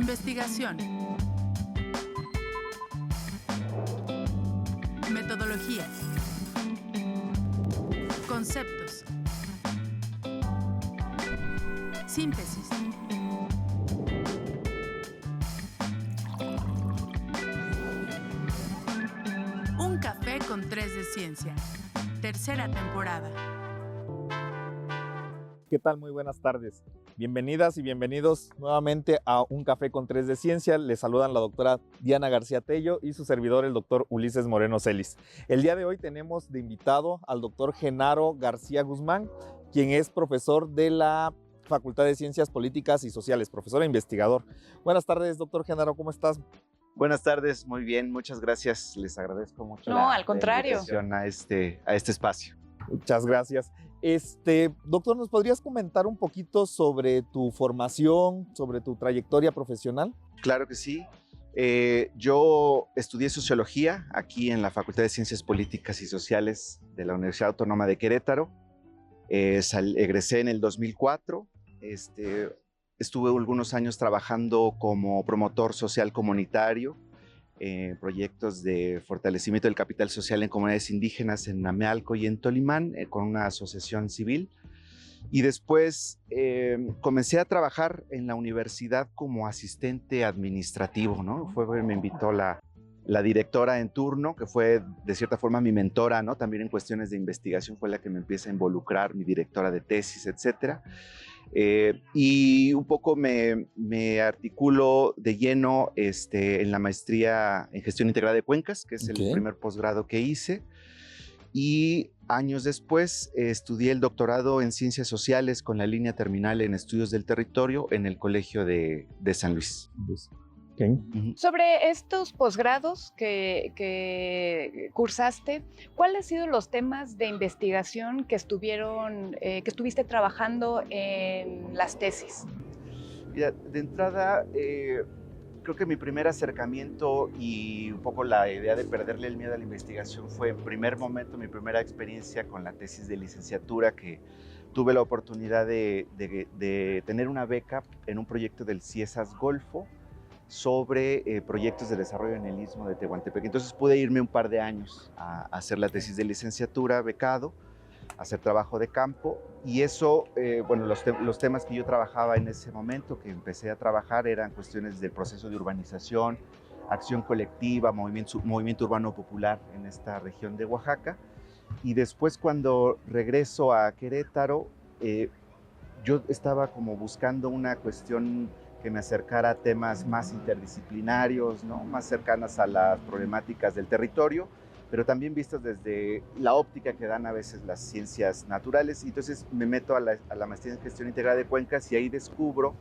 Investigación. Metodologías. Conceptos. Síntesis. Un café con 3 de ciencia. Tercera temporada. ¿Qué tal? Muy buenas tardes. Bienvenidas y bienvenidos nuevamente a Un Café con 3 de Ciencia. Les saludan la doctora Diana García Tello y su servidor, el doctor Ulises Moreno Celis. El día de hoy tenemos de invitado al doctor Genaro García Guzmán, quien es profesor de la Facultad de Ciencias Políticas y Sociales, profesor e investigador. Buenas tardes, doctor Genaro, ¿cómo estás? Buenas tardes, muy bien, muchas gracias. Les agradezco mucho al contrario. la invitación a este espacio. Muchas gracias. Doctor, ¿nos podrías comentar un poquito sobre tu formación, sobre tu trayectoria profesional? Claro que sí. Yo estudié Sociología aquí en la Facultad de Ciencias Políticas y Sociales de la Universidad Autónoma de Querétaro. Egresé en el 2004. Estuve algunos años trabajando como promotor social comunitario, proyectos de fortalecimiento del capital social en comunidades indígenas en Amealco y en Tolimán, con una asociación civil. Y después comencé a trabajar en la universidad como asistente administrativo, ¿no? Me invitó la directora en turno, que fue de cierta forma mi mentora, ¿no? También en cuestiones de investigación fue la que me empieza a involucrar, mi directora de tesis, etcétera. Y un poco me articulo de lleno en la maestría en gestión integrada de cuencas, que es el primer posgrado que hice. Y años después estudié el doctorado en ciencias sociales con la línea terminal en estudios del territorio en el Colegio de San Luis. Okay. Sobre estos posgrados que cursaste, ¿cuáles han sido los temas de investigación que estuviste trabajando en las tesis? Mira, de entrada, creo que mi primer acercamiento y un poco la idea de perderle el miedo a la investigación fue en primer momento mi primera experiencia con la tesis de licenciatura, que tuve la oportunidad de tener una beca en un proyecto del CIESAS Golfo sobre proyectos de desarrollo en el Istmo de Tehuantepec. Entonces pude irme un par de años a hacer la tesis de licenciatura becado, a hacer trabajo de campo, y eso, los temas que yo trabajaba en ese momento, que empecé a trabajar, eran cuestiones del proceso de urbanización, acción colectiva, movimiento urbano popular en esta región de Oaxaca. Y después, cuando regreso a Querétaro, yo estaba como buscando una cuestión que me acercara a temas más interdisciplinarios, ¿no? Más cercanas a las problemáticas del territorio, pero también vistas desde la óptica que dan a veces las ciencias naturales. Y entonces me meto a la maestría en gestión integrada de cuencas y ahí descubro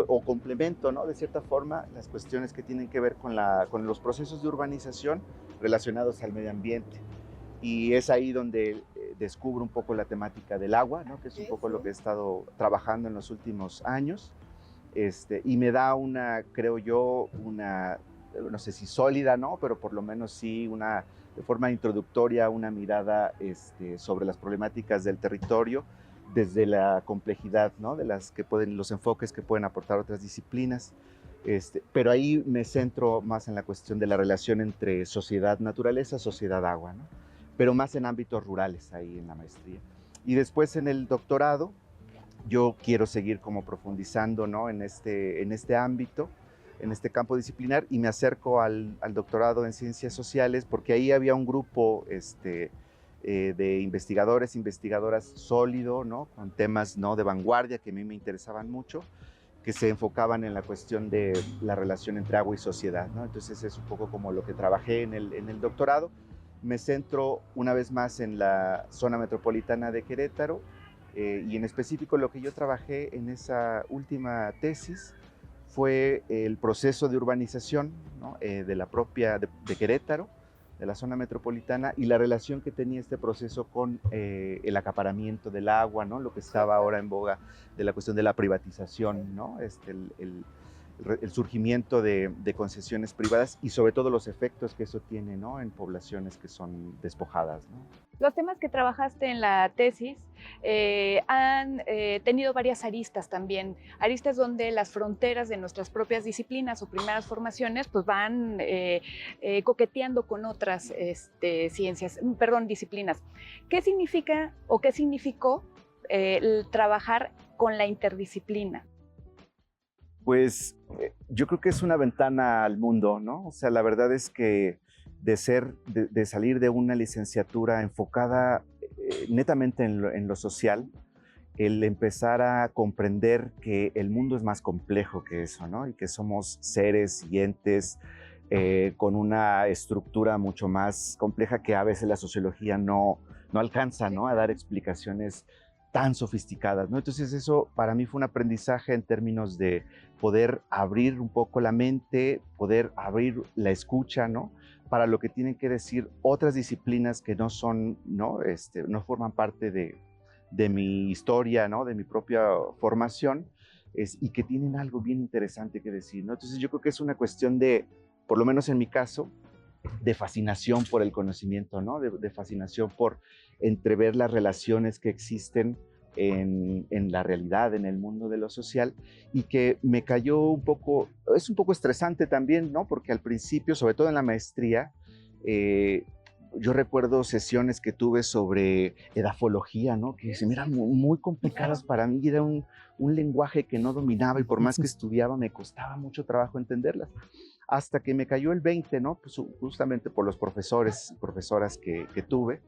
o complemento, ¿no? De cierta forma, las cuestiones que tienen que ver con los procesos de urbanización relacionados al medio ambiente. Y es ahí donde descubro un poco la temática del agua, ¿no? Que es un poco lo que he estado trabajando en los últimos años. Y me da creo yo, no sé si sólida, ¿no? Pero por lo menos sí de forma introductoria, una mirada sobre las problemáticas del territorio desde la complejidad, ¿no? De los enfoques que pueden aportar otras disciplinas. Pero ahí me centro más en la cuestión de la relación entre sociedad-naturaleza, sociedad-agua, ¿no? Pero más en ámbitos rurales ahí en la maestría. Y después en el doctorado, yo quiero seguir como profundizando, ¿no? en este ámbito, en este campo disciplinar, y me acerco al doctorado en ciencias sociales porque ahí había un grupo de investigadores, investigadoras sólido, ¿no? Con temas, ¿no? de vanguardia que a mí me interesaban mucho, que se enfocaban en la cuestión de la relación entre agua y sociedad, ¿no? Entonces es un poco como lo que trabajé en el doctorado. Me centro una vez más en la zona metropolitana de Querétaro, y en específico lo que yo trabajé en esa última tesis fue el proceso de urbanización, ¿no? De la propia de Querétaro, de la zona metropolitana, y la relación que tenía este proceso con el acaparamiento del agua, ¿no? Lo que estaba ahora en boga de la cuestión de la privatización, ¿no? el surgimiento de concesiones privadas y sobre todo los efectos que eso tiene, ¿no?, en poblaciones que son despojadas, ¿no? Los temas que trabajaste en la tesis han tenido varias aristas también, aristas donde las fronteras de nuestras propias disciplinas o primeras formaciones pues van coqueteando con otras disciplinas. ¿Qué significa o qué significó el trabajar con la interdisciplina? Pues yo creo que es una ventana al mundo, ¿no? O sea, la verdad es que de salir de una licenciatura enfocada netamente en lo social, el empezar a comprender que el mundo es más complejo que eso, ¿no? Y que somos seres y entes con una estructura mucho más compleja que a veces la sociología no alcanza, ¿no?, a dar explicaciones tan sofisticadas, ¿no? Entonces eso para mí fue un aprendizaje en términos de poder abrir un poco la mente, poder abrir la escucha, ¿no?, para lo que tienen que decir otras disciplinas que no son, ¿no?, no forman parte de mi historia, ¿no?, de mi propia formación, y que tienen algo bien interesante que decir, ¿no? Entonces yo creo que es una cuestión de, por lo menos en mi caso, de fascinación por el conocimiento, ¿no?, de fascinación por entrever las relaciones que existen en la realidad, en el mundo de lo social, y que me cayó un poco, es un poco estresante también, ¿no?, porque al principio, sobre todo en la maestría, yo recuerdo sesiones que tuve sobre edafología, ¿no?, que se me eran muy complicadas para mí, era un lenguaje que no dominaba y por más que estudiaba me costaba mucho trabajo entenderlas. Hasta que me cayó el 20, ¿no?, pues justamente por los profesores y profesoras que tuve,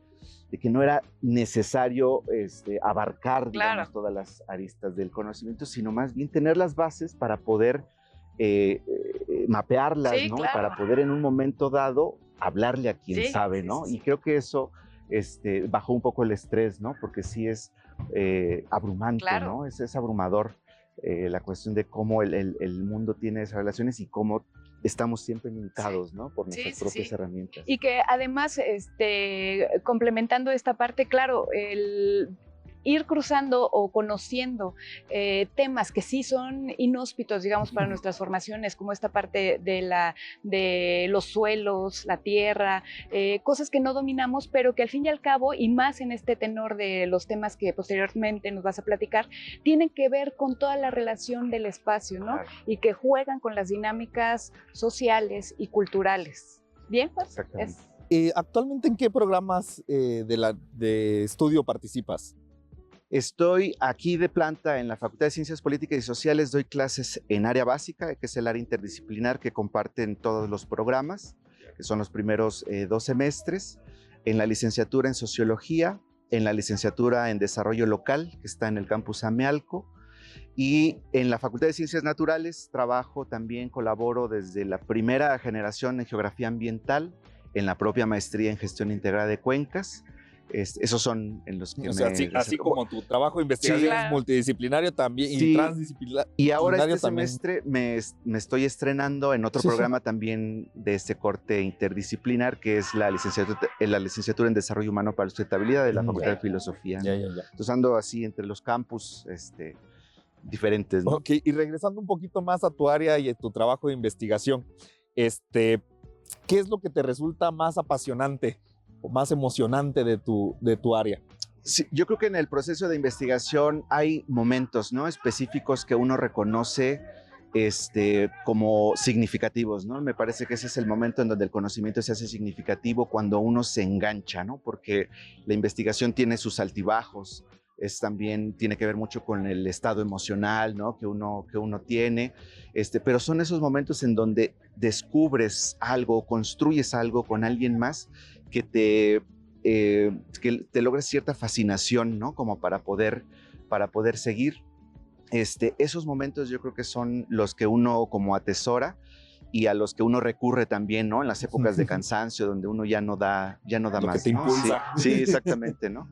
de que no era necesario abarcar, digamos, todas las aristas del conocimiento, sino más bien tener las bases para poder mapearlas, Sí, ¿no?, claro. para poder en un momento dado hablarle a quien sabe, ¿no? Sí. Y creo que eso bajó un poco el estrés, ¿no? Porque sí es abrumante, Claro. ¿no? Es abrumador la cuestión de cómo el mundo tiene esas relaciones y cómo estamos siempre limitados, ¿no?, por nuestras propias herramientas. Y que además, complementando esta parte, claro, el ir cruzando o conociendo temas que sí son inhóspitos, digamos, para nuestras formaciones, como esta parte de los suelos, la tierra, cosas que no dominamos, pero que al fin y al cabo, y más en este tenor de los temas que posteriormente nos vas a platicar, tienen que ver con toda la relación del espacio, ¿no? Claro. Y que juegan con las dinámicas sociales y culturales. ¿Bien, Juan? Exactamente. ¿Actualmente en qué programas de estudio participas? Estoy aquí de planta en la Facultad de Ciencias Políticas y Sociales, doy clases en área básica, que es el área interdisciplinar que comparten todos los programas, que son los primeros 2 semestres, en la licenciatura en Sociología, en la licenciatura en Desarrollo Local, que está en el campus Amealco, y en la Facultad de Ciencias Naturales trabajo también, colaboro desde la primera generación en Geografía Ambiental, en la propia maestría en Gestión Integrada de Cuencas. Esos son en los que O sea, así como tu trabajo de investigación claro. es multidisciplinario también Sí. y transdisciplinario. Y ahora este también. semestre me estoy estrenando en otro programa también de este corte interdisciplinar, que es la licenciatura en Desarrollo Humano para la Sustentabilidad de la Facultad de Filosofía. Ya. Entonces ando así entre los campus diferentes, ¿no? Ok, y regresando un poquito más a tu área y a tu trabajo de investigación, ¿qué es lo que te resulta más apasionante o más emocionante de tu área? Sí, yo creo que en el proceso de investigación hay momentos, ¿no?, específicos que uno reconoce como significativos, ¿no? Me parece que ese es el momento en donde el conocimiento se hace significativo, cuando uno se engancha, ¿no? Porque la investigación tiene sus altibajos, también tiene que ver mucho con el estado emocional, ¿no?, que uno tiene, pero son esos momentos en donde descubres algo, construyes algo con alguien más que te logres cierta fascinación, ¿no?, como para poder seguir. Esos momentos yo creo que son los que uno como atesora y a los que uno recurre también, ¿no?, en las épocas de cansancio, donde uno ya no da Lo más, que te ¿no? impulsa. Sí, exactamente, ¿no?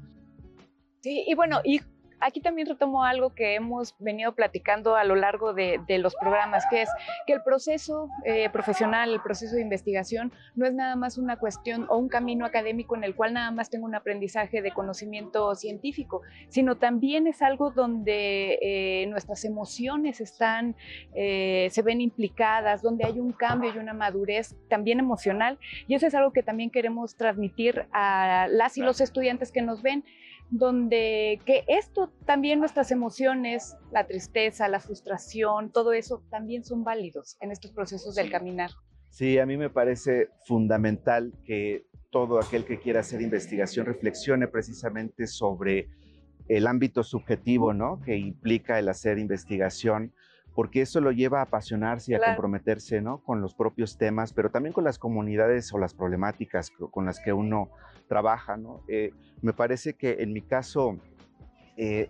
Sí, y bueno, y Aquí también retomo algo que hemos venido platicando a lo largo de los programas, que es que el proceso profesional, el proceso de investigación, no es nada más una cuestión o un camino académico en el cual nada más tengo un aprendizaje de conocimiento científico, sino también es algo donde nuestras emociones se ven implicadas, donde hay un cambio y una madurez también emocional, y eso es algo que también queremos transmitir a las y los estudiantes que nos ven, donde que esto también, nuestras emociones, la tristeza, la frustración, todo eso también son válidos en estos procesos del caminar. Sí, a mí me parece fundamental que todo aquel que quiera hacer investigación reflexione precisamente sobre el ámbito subjetivo, ¿no?, que implica el hacer investigación, porque eso lo lleva a apasionarse y a comprometerse, ¿no?, con los propios temas, pero también con las comunidades o las problemáticas con las que uno trabaja, ¿no? Me parece que en mi caso,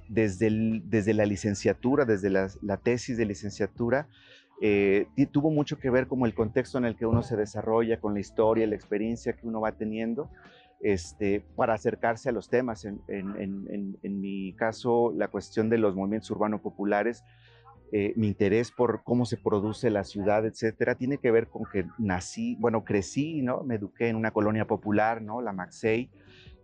desde la licenciatura, desde la tesis de licenciatura, tuvo mucho que ver como el contexto en el que uno se desarrolla, con la historia, la experiencia que uno va teniendo, para acercarse a los temas. En mi caso, la cuestión de los movimientos urbanos populares, mi interés por cómo se produce la ciudad, etcétera, tiene que ver con que crecí, ¿no? Me eduqué en una colonia popular, ¿no?, la Maxey,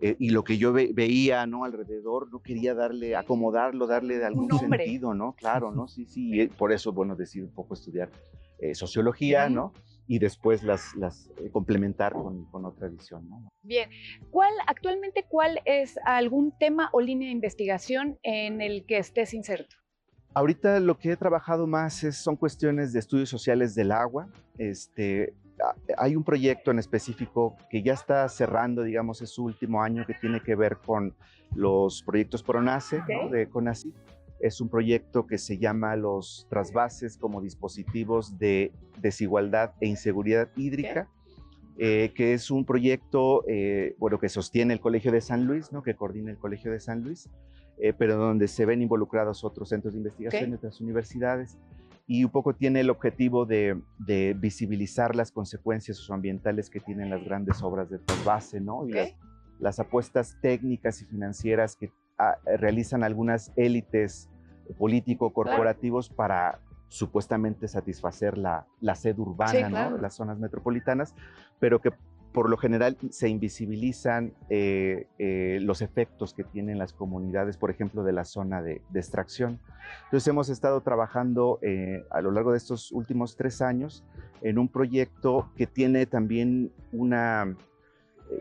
y lo que yo veía, ¿no?, alrededor, no quería acomodarlo, darle de algún sentido, ¿no? Claro, ¿no? Sí, y por eso, decidí un poco estudiar sociología, ¿no? Y después las complementar con otra visión, ¿no? Bien, actualmente, ¿cuál es algún tema o línea de investigación en el que estés inserto? Ahorita lo que he trabajado más son cuestiones de estudios sociales del agua. Hay un proyecto en específico que ya está cerrando, digamos, es su último año, que tiene que ver con los proyectos PRONACE, ¿no?, de CONACYT. Es un proyecto que se llama los trasvases como dispositivos de desigualdad e inseguridad hídrica, que es un proyecto que sostiene el Colegio de San Luis, ¿no?, que coordina el Colegio de San Luis, pero donde se ven involucrados otros centros de investigación y otras universidades, y un poco tiene el objetivo de visibilizar las consecuencias socioambientales que tienen las grandes obras de trasvase, ¿no? Y las apuestas técnicas y financieras que realizan algunas élites político-corporativos para supuestamente satisfacer la sed urbana, ¿no?, las zonas metropolitanas, pero que por lo general se invisibilizan los efectos que tienen las comunidades, por ejemplo, de la zona de extracción. Entonces hemos estado trabajando a lo largo de estos últimos 3 años en un proyecto que tiene también una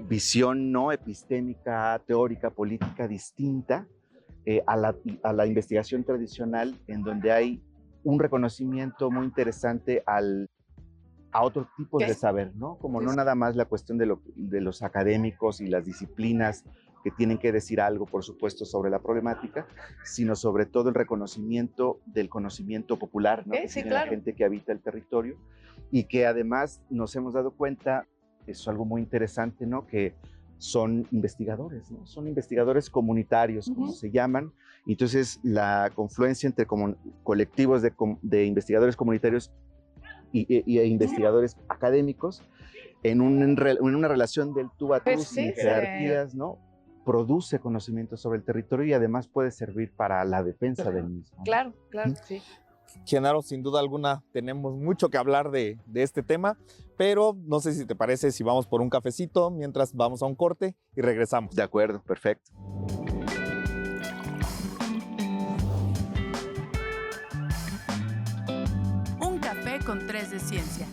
visión no epistémica, teórica, política distinta a la investigación tradicional, en donde hay un reconocimiento muy interesante a otros tipos de saber, ¿no? Como no nada más la cuestión de los académicos y las disciplinas que tienen que decir algo, por supuesto, sobre la problemática, sino sobre todo el reconocimiento del conocimiento popular, ¿no?, que tiene la gente que habita el territorio, y que además nos hemos dado cuenta, es algo muy interesante, ¿no?, que son investigadores, ¿no? Son investigadores comunitarios, como se llaman. Entonces, la confluencia entre colectivos de investigadores comunitarios e investigadores académicos en una relación del tú a tú, sin jerarquías, ¿no?, produce conocimiento sobre el territorio y además puede servir para la defensa del mismo, ¿no? Claro, sí. Genaro, sin duda alguna tenemos mucho que hablar de este tema, pero no sé si te parece si vamos por un cafecito mientras vamos a un corte y regresamos. De acuerdo, perfecto. Un café con 3 de ciencia.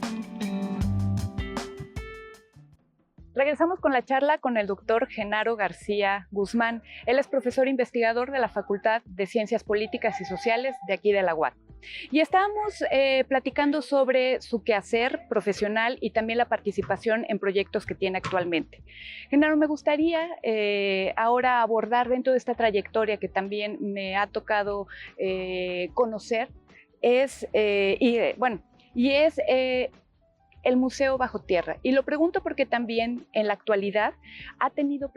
Regresamos con la charla con el doctor Genaro García Guzmán. Él es profesor investigador de la Facultad de Ciencias Políticas y Sociales de aquí de la UAC. Y estábamos platicando sobre su quehacer profesional y también la participación en proyectos que tiene actualmente. Genaro, me gustaría ahora abordar dentro de esta trayectoria que también me ha tocado conocer, es el Museo Bajo Tierra. Y lo pregunto porque también en la actualidad ha tenido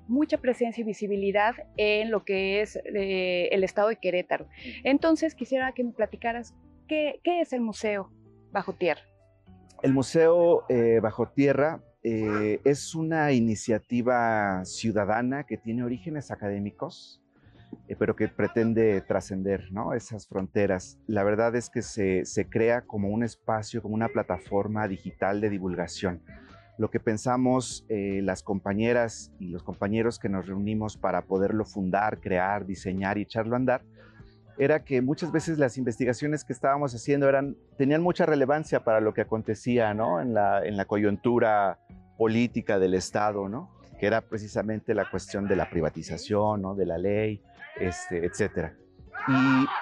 mucha presencia y visibilidad en lo que es el estado de Querétaro. Entonces quisiera que me platicaras qué es el Museo Bajo Tierra. El Museo Bajo Tierra es una iniciativa ciudadana que tiene orígenes académicos, pero que pretende trascender, ¿no?, esas fronteras. La verdad es que se crea como un espacio, como una plataforma digital de divulgación. Lo que pensamos las compañeras y los compañeros que nos reunimos para poderlo fundar, crear, diseñar y echarlo a andar, era que muchas veces las investigaciones que estábamos haciendo tenían mucha relevancia para lo que acontecía, ¿no?, en la coyuntura política del Estado, ¿no?, que era precisamente la cuestión de la privatización, ¿no?, de la ley, etcétera.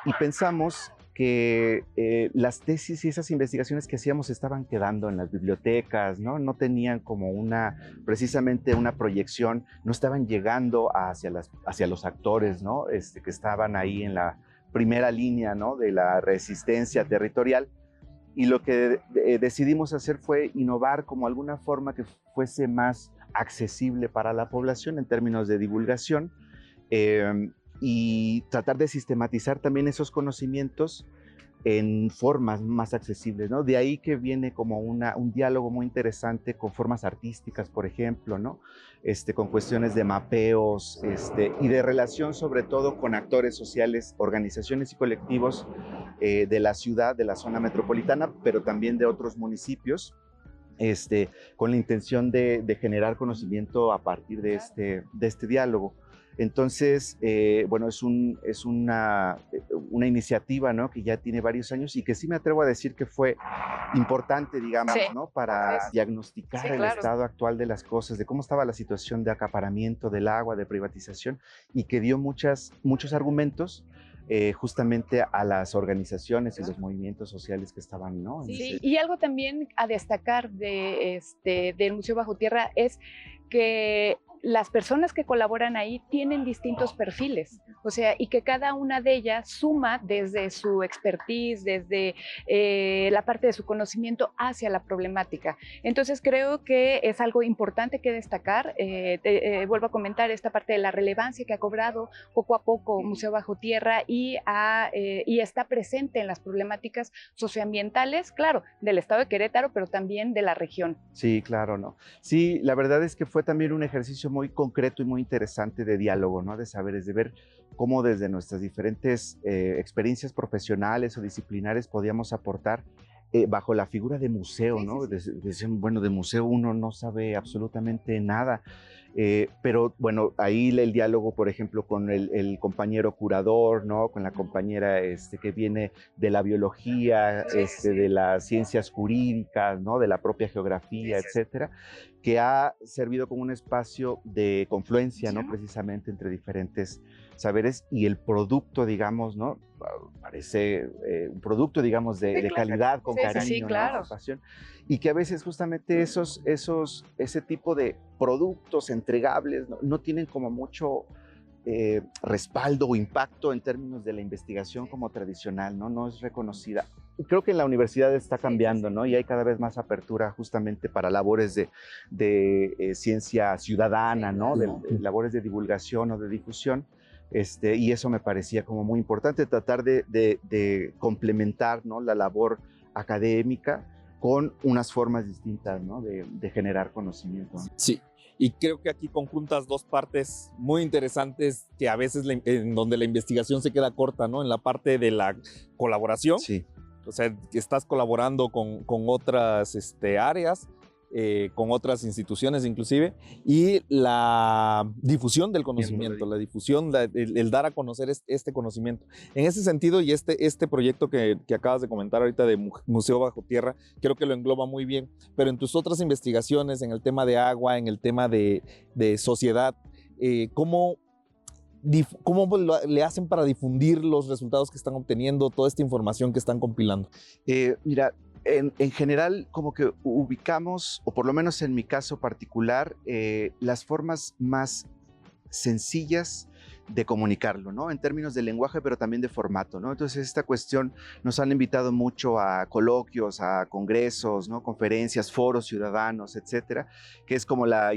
Y pensamos que las tesis y esas investigaciones que hacíamos estaban quedando en las bibliotecas, ¿no? No tenían como precisamente una proyección, no estaban llegando hacia los actores, ¿no?, que estaban ahí en la primera línea, ¿no?, de la resistencia territorial. Y lo que decidimos hacer fue innovar como alguna forma que fuese más accesible para la población en términos de divulgación, y tratar de sistematizar también esos conocimientos en formas más accesibles, ¿no? De ahí que viene como un diálogo muy interesante con formas artísticas, por ejemplo, ¿no? Con cuestiones de mapeos, y de relación sobre todo con actores sociales, organizaciones y colectivos de la ciudad, de la zona metropolitana, pero también de otros municipios, con la intención de generar conocimiento a partir de este diálogo. Entonces, bueno, es una iniciativa, ¿no?, que ya tiene varios años y que sí me atrevo a decir que fue importante, digamos, sí, ¿no?, para diagnosticar el estado actual de las cosas, de cómo estaba la situación de acaparamiento del agua, de privatización, y que dio muchos argumentos justamente a las organizaciones y los movimientos sociales que estaban, ¿no? Sí, y algo también a destacar del Museo Bajo Tierra es que las personas que colaboran ahí tienen distintos perfiles, o sea, y que cada una de ellas suma desde su expertise, desde la parte de su conocimiento hacia la problemática. Entonces creo que es algo importante que destacar. Vuelvo a comentar esta parte de la relevancia que ha cobrado poco a poco Museo Bajo Tierra y está presente en las problemáticas socioambientales, claro, del estado de Querétaro, pero también de la región. Sí, claro, ¿no? Sí, la verdad es que fue también un ejercicio muy concreto y muy interesante de diálogo, ¿no?, de saberes, de ver cómo desde nuestras diferentes experiencias profesionales o disciplinares podíamos aportar bajo la figura de museo, ¿no? Decían, bueno, de museo uno no sabe absolutamente nada, pero bueno, ahí el diálogo, por ejemplo, con el compañero curador, ¿no?, con la compañera que viene de la biología, de las ciencias jurídicas, ¿no?, de la propia geografía, etcétera, que ha servido como un espacio de confluencia, ¿no?, precisamente entre diferentes saberes, y el producto, digamos, ¿no?, parece un producto, digamos, de calidad, con cariño, claro, ¿no?, con pasión, y que a veces justamente ese tipo de productos entregables no tienen como mucho respaldo o impacto en términos de la investigación como tradicional, ¿no? No es reconocida. Creo que en la universidad está cambiando, ¿no? Y hay cada vez más apertura justamente para labores de ciencia ciudadana, ¿no? De labores de divulgación o de difusión. Y eso me parecía como muy importante, tratar de complementar, ¿no?, la labor académica con unas formas distintas, ¿no?, de generar conocimiento. Sí, y creo que aquí conjuntas dos partes muy interesantes que a veces en donde la investigación se queda corta, ¿no?, en la parte de la colaboración. Sí. O sea, que estás colaborando con otras áreas, con otras instituciones inclusive, y la difusión del conocimiento, la difusión, el dar a conocer este conocimiento. En ese sentido, y este proyecto que acabas de comentar ahorita de Museo Bajo Tierra, creo que lo engloba muy bien, pero en tus otras investigaciones, en el tema de agua, en el tema de sociedad, ¿cómo le hacen para difundir los resultados que están obteniendo, toda esta información que están compilando? Mira, en general como que ubicamos, o por lo menos en mi caso particular, las formas más sencillas de comunicarlo, ¿no?, en términos de lenguaje, pero también de formato, ¿no? Entonces esta cuestión nos han invitado mucho a coloquios, a congresos, ¿no?, conferencias, foros ciudadanos, etcétera, que es como la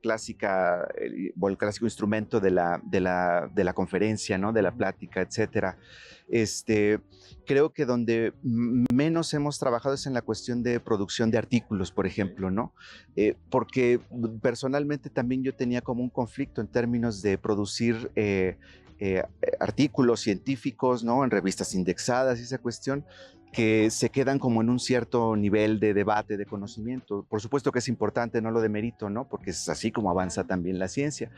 clásica, el clásico instrumento de la conferencia, ¿no?, de la plática, etcétera. Creo que donde menos hemos trabajado es en la cuestión de producción de artículos, por ejemplo, ¿no? Porque personalmente también yo tenía como un conflicto en términos de producir artículos científicos, ¿no? En revistas indexadas y esa cuestión, que se quedan como en un cierto nivel de debate, de conocimiento. Por supuesto que es importante, no lo demerito, ¿no? Porque es así como avanza también la ciencia,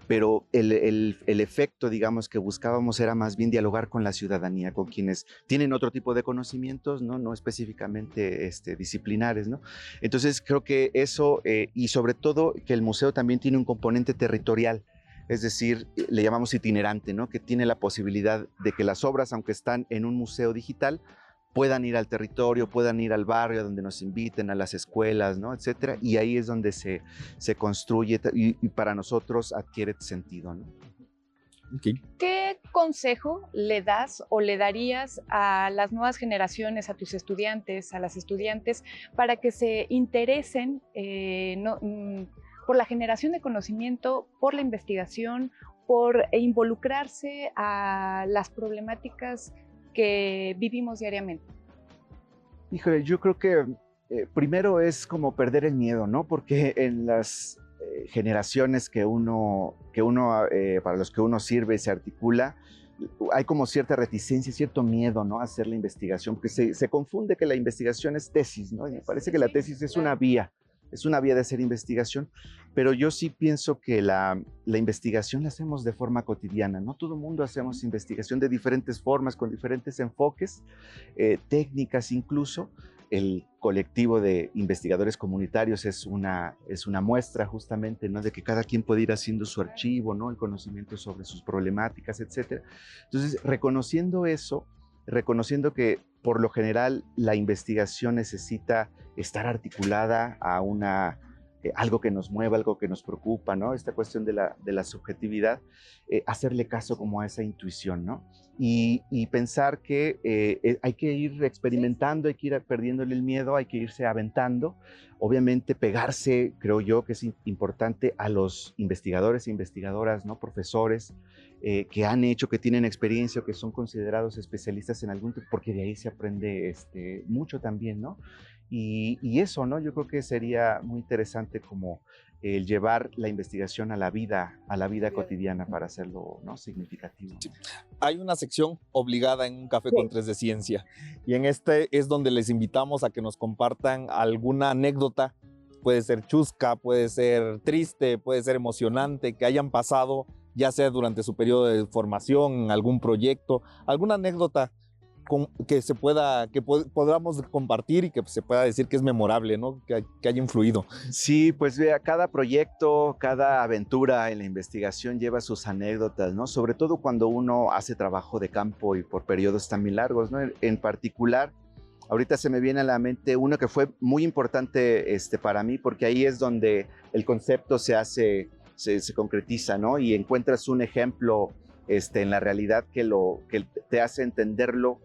pero el efecto, digamos, que buscábamos era más bien dialogar con la ciudadanía, con quienes tienen otro tipo de conocimientos, no específicamente disciplinares, ¿no? Entonces creo que eso, y sobre todo que el museo también tiene un componente territorial, es decir, le llamamos itinerante, ¿no? Que tiene la posibilidad de que las obras, aunque están en un museo digital, puedan ir al territorio, puedan ir al barrio donde nos inviten, a las escuelas, ¿no? Etcétera. Y ahí es donde se construye y para nosotros adquiere sentido, ¿no? Okay. ¿Qué consejo le das o le darías a las nuevas generaciones, a tus estudiantes, a las estudiantes, para que se interesen por la generación de conocimiento, por la investigación, por involucrarse a las problemáticas que vivimos diariamente? Híjole, yo creo que primero es como perder el miedo, ¿no? Porque en las generaciones para los que uno sirve y se articula, hay como cierta reticencia, cierto miedo, ¿no? A hacer la investigación, porque se confunde que la investigación es tesis, ¿no? Y me parece que la tesis es una vía de hacer investigación, pero yo sí pienso que la investigación la hacemos de forma cotidiana, ¿no? Todo el mundo hacemos investigación de diferentes formas, con diferentes enfoques, técnicas incluso. El colectivo de investigadores comunitarios es una muestra justamente, ¿no? De que cada quien puede ir haciendo su archivo, ¿no? El conocimiento sobre sus problemáticas, etc. Entonces, reconociendo eso, reconociendo que por lo general la investigación necesita estar articulada a algo que nos mueva, algo que nos preocupa, ¿no? Esta cuestión de la subjetividad, hacerle caso como a esa intuición, ¿no? Y pensar que hay que ir experimentando, hay que ir perdiéndole el miedo, hay que irse aventando. Obviamente pegarse, creo yo que es importante, a los investigadores e investigadoras, ¿no? Profesores que han hecho, que tienen experiencia o que son considerados especialistas en algún tema, porque de ahí se aprende mucho también, ¿no? Y eso, ¿no? Yo creo que sería muy interesante como el llevar la investigación a la vida cotidiana para hacerlo, ¿no? Significativo. Sí. Hay una sección obligada en Un Café con Tres de Ciencia, y en es donde les invitamos a que nos compartan alguna anécdota. Puede ser chusca, puede ser triste, puede ser emocionante, que hayan pasado, ya sea durante su periodo de formación, en algún proyecto, alguna anécdota que podamos compartir y que se pueda decir que es memorable, ¿no? Que haya influido. Sí, pues vea, cada proyecto, cada aventura en la investigación lleva sus anécdotas, ¿no? Sobre todo cuando uno hace trabajo de campo y por periodos también largos, ¿no? En particular, ahorita se me viene a la mente uno que fue muy importante para mí, porque ahí es donde el concepto se concretiza, ¿no? Y encuentras un ejemplo en la realidad que te hace entenderlo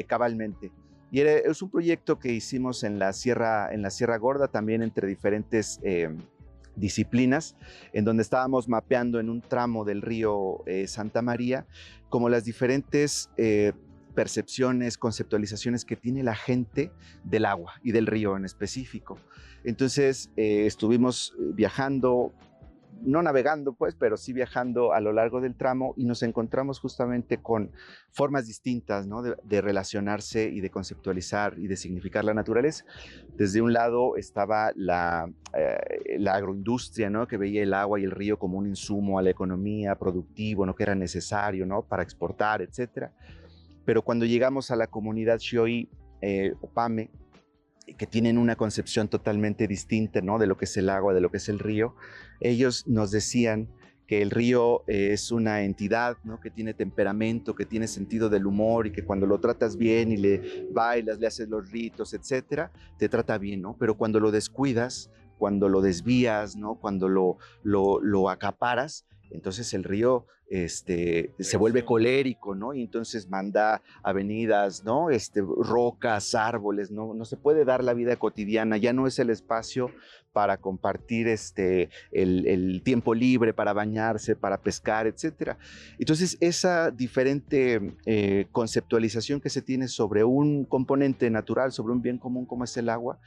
cabalmente. Y es un proyecto que hicimos en la Sierra Gorda, también entre diferentes disciplinas, en donde estábamos mapeando en un tramo del río Santa María, como las diferentes percepciones, conceptualizaciones que tiene la gente del agua y del río en específico. Entonces estuvimos viajando, no navegando pues, pero sí viajando a lo largo del tramo, y nos encontramos justamente con formas distintas, ¿no? de relacionarse y de conceptualizar y de significar la naturaleza. Desde un lado estaba la agroindustria, ¿no? Que veía el agua y el río como un insumo a la economía productivo, ¿no? Que era necesario, ¿no? Para exportar, etc. Pero cuando llegamos a la comunidad Xioí, Opame, que tienen una concepción totalmente distinta, ¿no? De lo que es el agua, de lo que es el río, ellos nos decían que el río es una entidad, ¿no? Que tiene temperamento, que tiene sentido del humor, y que cuando lo tratas bien y le bailas, le haces los ritos, etcétera, te trata bien, ¿no? Pero cuando lo descuidas, cuando lo desvías, ¿no? Cuando lo acaparas, entonces el río se vuelve colérico, ¿no? Y entonces manda avenidas, ¿no? Rocas, árboles, ¿no? No se puede dar la vida cotidiana, ya no es el espacio para compartir el tiempo libre, para bañarse, para pescar, etc. Entonces, esa diferente conceptualización que se tiene sobre un componente natural, sobre un bien común como es el agua,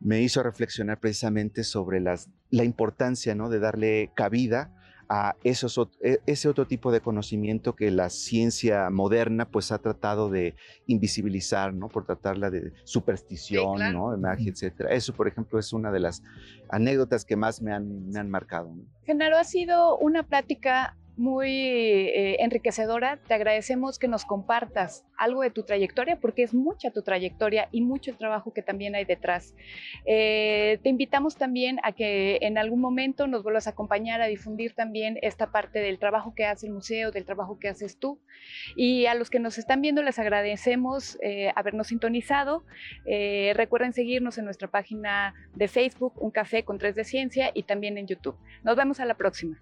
me hizo reflexionar precisamente sobre la importancia, ¿no? De darle cabida a ese otro tipo de conocimiento que la ciencia moderna pues ha tratado de invisibilizar, ¿no? Por tratarla de superstición, Sí, claro. ¿no? De magia, etcétera. Eso, por ejemplo, es una de las anécdotas que más me han marcado, ¿no? Genaro, ha sido una plática muy enriquecedora. Te agradecemos que nos compartas algo de tu trayectoria, porque es mucha tu trayectoria y mucho el trabajo que también hay detrás. Te invitamos también a que en algún momento nos vuelvas a acompañar a difundir también esta parte del trabajo que hace el museo, del trabajo que haces tú. Y a los que nos están viendo les agradecemos habernos sintonizado. Recuerden seguirnos en nuestra página de Facebook, Un Café con 3 de Ciencia, y también en YouTube. Nos vemos a la próxima.